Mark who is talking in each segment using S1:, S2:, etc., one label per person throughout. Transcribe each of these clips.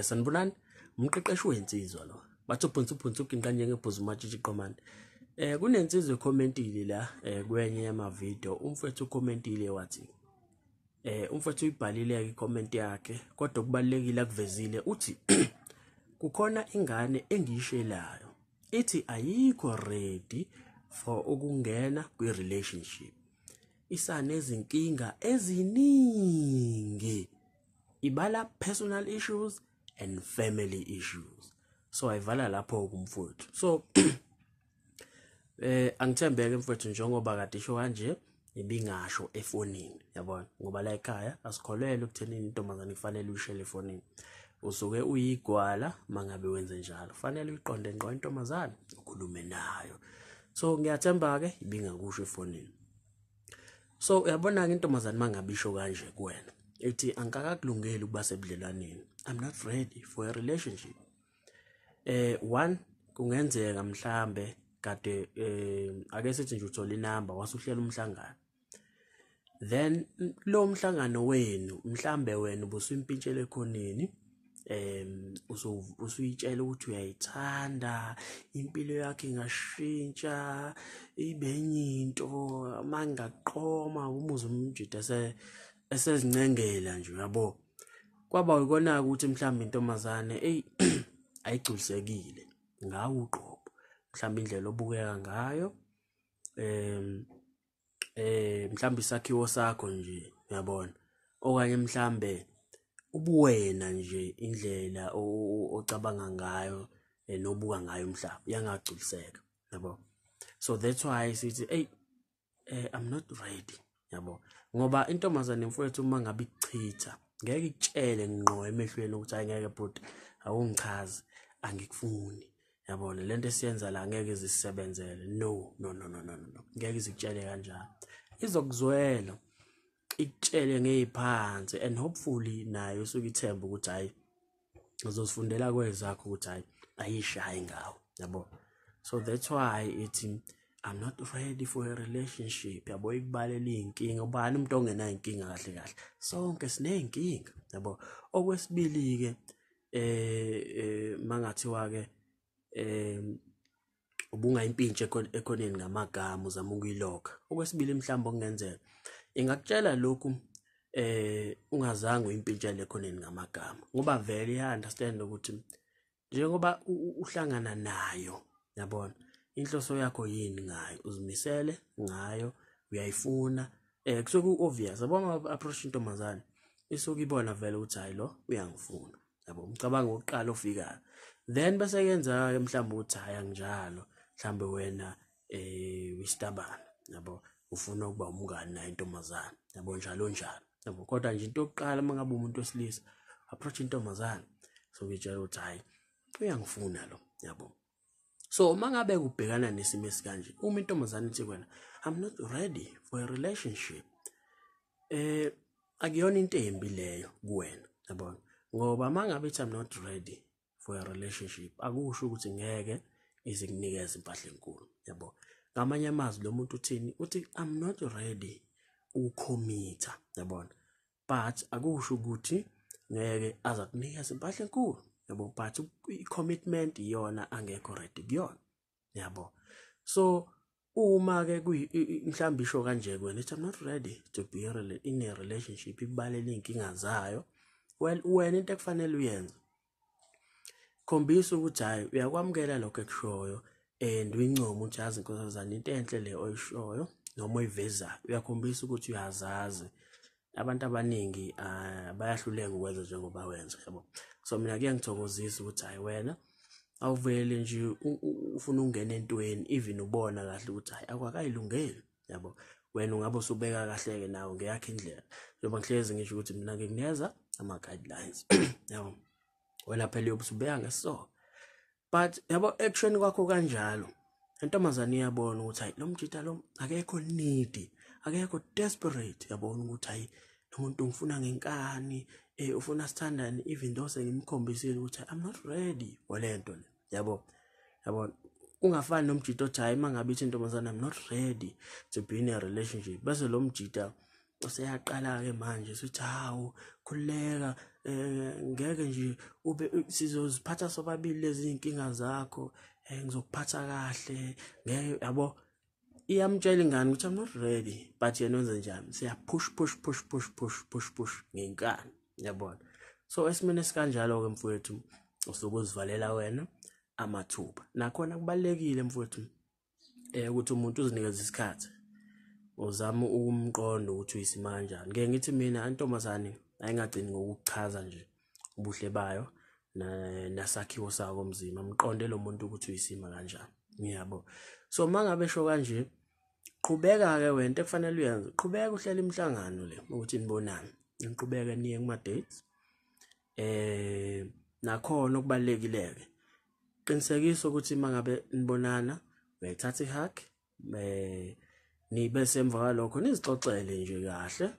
S1: Sanibonani, Mqeqeshi Wezinsizwa lo. Bathi uphunza kanye ngebhuzu matshitshi qomanda. Kunensizwe ecommentile la kwenye yama video. Umfethu ucommentile wathi umfethu uyibhalile icomment yakhe kodwa kubalekile akuvezile uthi kukhona ingane engiyishelayo. Ithi ayikho ready for ukungena kwi relationship. Isanezinkinga eziningi. Ibala personal issues and family issues. So ayivala lapho kumfuthu. So angithembeke mfuthu njengoba kade isho kanje ibingasho efonini yabona ngoba la ekhaya asikholelwe ukuthenini intombazane kufanele uyishele efonini. Usuke uyigwala mangabe wenze njalo. Kufanele uyiqonde ngqo intombazane ukhulume nayo. So ngiyathemba ke ibingakusho efonini. So uyabona ke intombazane mangabisho kanje kuwena. Ithi angakakulungeli ukuba sebudlelaneni. I'm not ready for a relationship. One kungenzeka mhlambe kade ake sithi nje uthola inamba wasuhlela umhlangano. Then lo mhlangano wenu mhlambe wena ubusuyimpintshele khoneni usuyitshela ukuthi uyayithanda impilo yakhe ingashintsha ibenye into mangaqoma umuzi umjida esezincengela nje yabo kwaba ukona ukuthi mhlambe intombazane ayigculisekile ngawo uqobo mhlambe indlela obukeka ngayo mhlambe isakhiwo sakho nje uyabona okanye mhlambe ubuwena nje indlela ocabanga ngayo nobuka ngayo umhlaba yangagculiseka yabo. So that's why sithi I'm not ready yabo ngoba intombazane mfowethu uma ngabe ichitha ngeke ikutshele ngqo emehlweni ukuthi ayengeke but awungichazi angikufuni yabona lento esiyenza la ngeke zisebenzele no ngeke izikutshele kanjalo izokuzwela ikutshele ngeziphansi and hopefully nayo usuke ithemba ukuthi hayi uzosifundela kwezakho ukuthi hayi ayishayi ngawo yabo. So that's why it's I'm not ready for a relationship yabo ikubalela inkinga ubani umuntu ongenayo inkinga kahle kahle sonke sinenkinga yabo. Okwesibili ke mangathiwa ke ubungayimpintshe ekhoneni ngamagama uzama ukuyilokha. Okwesibili mhlawumbe okungenzeka ingakutshela lokhu ungazange uyimpintshele ekhoneni ngamagama ngoba vele iya understand ukuthi njengoba uhlangana nayo yabona inhloso yakho yini ngayo uzimisele ngayo uyayifuna kusuke obvious yabo approach intombazane isuke ibona vele ukuthi hayi lo uyangifuna yabo umcabango oqala ofikayo then bese yenza mhlawumbe ukuthi hayi anginjalo mhlawumbe wena wistabana yabo ufuna ukuba umngane nayo intombazane yabo njalo yabo kodwa nje into yokuqala mangabe umuntu wesilisa approach intombazane so ngitshela ukuthi hayi uyangifuna lo yabo. So mangabe ubhekana nesimo esikanje uma intombazane ithi kwena I'm not ready for a relationship akuyona into embi leyo kuwena yabona ngoba mangabe ithi I'm not ready for a relationship akusho ukuthi ngeke izikunikeza impahla enkulu yabo. Ngamanye amazwi lo muntu uthini uthi I'm not ready ukukhomitha yabona but akusho ukuthi ngeke aza kunikeza impahla enkulu yabo but i-commitment iyona angekho ready kuyona yabo. So uma ke mhlambi isho kanje kwena I'm not ready to be in a relationship ibalele inkinga zayo well wena into ekufanele uyenze khombisa ukuthi hayi uyakwamukela lokho ekushoyo and uyincoma ukuthi yazi inkosazana into enhle le oyishoyo noma oyivezayo uyakhombisa ukuthi uyazazi abantu abaningi bayahluleka ukwenza njengoba wenza yabo. So mina ke ngithokozisa ukuthi hayi wena awuvele nje ufuna ukungena entweni even ubona kahle ukuthi hayi akwakayilungeli yabo wena ungabe usubeka kahle ke nawe ngeyakhe indlela njengoba ngihlezi ngisho ukuthi mina ngikunikeza ama guidelines yabo wena phela uyobusubeka ngeso but yabo action kwakho kanjalo intombazane iyabona ukuthi hayi lo mjita lo akekho needy akekho desperate yabona ukuthi hayi umuntu ngifuna ngenkani ufuna sithandane even though sengimkhombisile ukuthi I'm not ready walento le yabo ungafani nomjita othi hayi mangabe ithi intombazane I'm not ready to be in a relationship bese lo mjita useyaqala ke manje sithi hawo khuleka ngeke nje ube sizoziphatha sobabili lezi inkinga zakho, ngizokuphatha kahle, ngeke yabo. Iyamtshela ingane ukuthi I'm not ready, but yena wenza njani? Siya push ngenkani, yabona. So esimene sikanjalo ke mfowethu usuke uzivalela wena amathuba. Nakhona kubalekile mfowethu ukuthi umuntu uzinikeze isikhathi. Uzama ukumqonda ukuthi uyisima kanjani. Ngeke ngithi mina antombazane ayingagcini ngokuchaza nje ubuhle bayo nasakhiwo sako umzimba. Mqonde lo muntu ukuthi uyisima kanjani. Ngiyabo. So mangabe esho kanje, qhubeka ke wena ekufanele uyenze. Qhubeka uhlela imihlangano le ukuthi nibonane. Niqhubeka niye kuma dates. Nakhona okubalekileke. Qinisekisa ukuthi mangabe nibonana, uyayithatha ihug, nibe semva kwalokho nizixoxele nje kahle,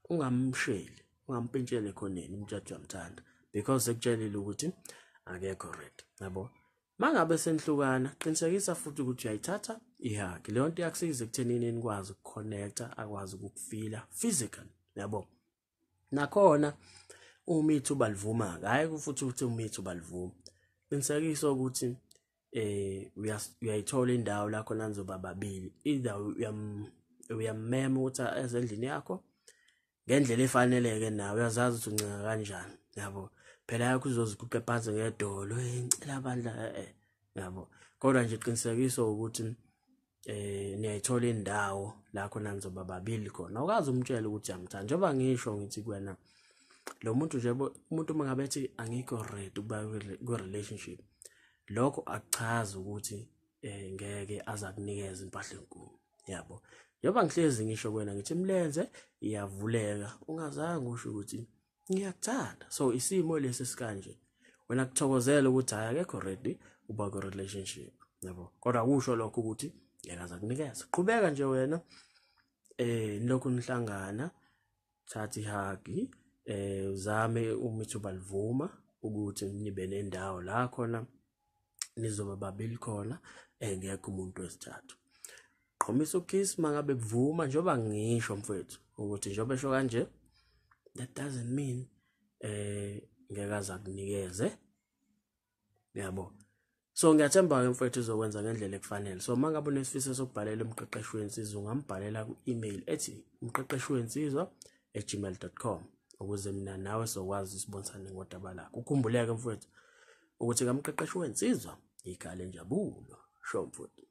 S1: ungamsheli, ungampintshele khoneni umthathu wamthanda because sekutshelile ukuthi akekho ready, yabo. Mangabe senihlukana, qinisekisa futhi ukuthi uyayithatha ihug. Leyo nto iyakusiza ekuthenini nikwazi ukuconnecta, akwazi ukufeela physical, yabo. Nakhona uma ithuba livuma, hayi futhi ukuthi uma ithuba livuma, qinisekisa ukuthi uyayithola indawo la khona nizoba babili. Either uyamema ukuthi ezendlini yakho ngendlela efaneleke nawe, uyazazi ukuthi uncenga kanjani, yabo. Phela yakho uzoziguqa phansi ngedolo, ngicela abandla, yabo. Kodwa nje qinisekisa ukuthi niyayithola indawo la khona nizoba babili khona. Awukazi umtshela ukuthi uyamthanda. Njengoba ngisho ngithi kuwena lo muntu nje umuntu mangabe ethi angikho ready ukuba ku-relationship, lokho akuchazi ukuthi ngeke azakunikeza impahla enkulu, yabo. Njengoba ngihlezi ngisho kuwena ngithi mlenze iyavuleka, ungazange usho ukuthi ngiyakuthanda. So isimo lesi sikanje, wena kuthokozela ukuthi hayi akekho ready uba ku-relationship, yabo. Kodwa kusho lokho ukuthi ngeke azakunikeza. Qhubeka nje wena nilokhu nihlangana, thatha ihagi, uzame uma ithuba livuma ukuthi nibe nendawo la khona nizoba babili khona, engekho umuntu wesithathu. Qhomisa ukiss mangabe kuvuma, njengoba ngisho mfowethu ukuthi njengoba esho kanje, that doesn't mean ngeke azakunikeze, yabo. So ngiyathemba ke mfowethu uzokwenza ngendlela ekufanele. So mangabe unesifiso sokubhalela umqeqeshi wensizwa, ungambhalela ku-email ethi mqeqeshiwezinsizwa@gmail.com ukuze mina nawe sokwazi isibonisane ngodaba lakho. Ukhumbuleke mfowethu ukuthi kamqeqeshi wensizwa ikhaya lenjabulo. Sho mfowethu.